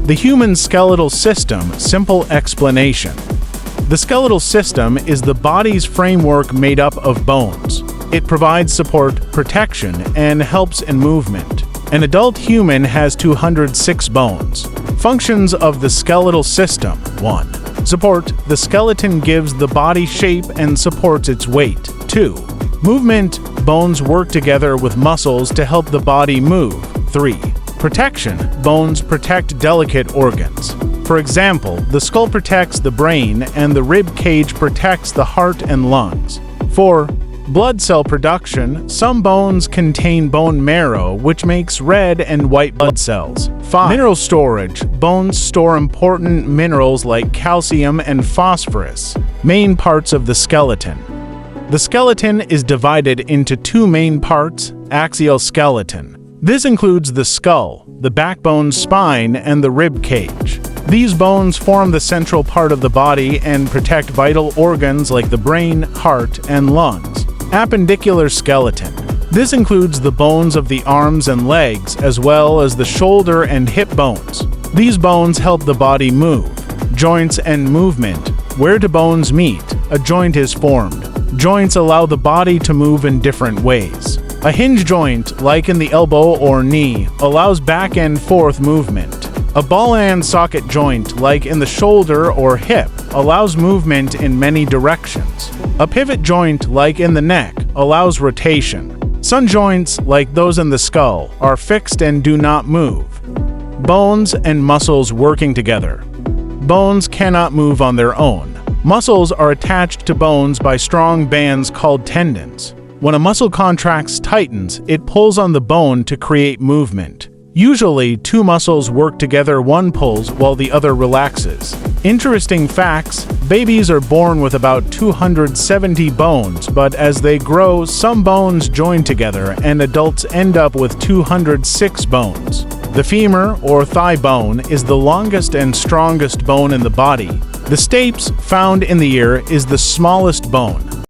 The human skeletal system, simple explanation. The skeletal system is the body's framework made up of bones. It provides support, protection, and helps in movement. An adult human has 206 bones. Functions of the skeletal system. 1. Support. The skeleton gives the body shape and supports its weight. 2. Movement. Bones work together with muscles to help the body move. 3. Protection. Bones protect delicate organs. For example, the skull protects the brain and the rib cage protects the heart and lungs. 4. Blood cell production. Some bones contain bone marrow, which makes red and white blood cells. 5. Mineral storage. Bones store important minerals like calcium and phosphorus, main parts of the skeleton. The skeleton is divided into two main parts, axial skeleton. This includes the skull, the backbone, spine, and the rib cage. These bones form the central part of the body and protect vital organs like the brain, heart, and lungs. Appendicular skeleton. This includes the bones of the arms and legs, as well as the shoulder and hip bones. These bones help the body move. Joints and movement. Where do bones meet? A joint is formed. Joints allow the body to move in different ways. A hinge joint, like in the elbow or knee, allows back and forth movement. A ball and socket joint, like in the shoulder or hip, allows movement in many directions. A pivot joint, like in the neck, allows rotation. Some joints, like those in the skull, are fixed and do not move. Bones and muscles working together. Bones cannot move on their own. Muscles are attached to bones by strong bands called tendons. When a muscle contracts, tightens, it pulls on the bone to create movement. Usually, two muscles work together, one pulls while the other relaxes. Interesting facts: babies are born with about 270 bones, but as they grow, some bones join together and adults end up with 206 bones. The femur, or thigh bone, is the longest and strongest bone in the body. The stapes, found in the ear, is the smallest bone.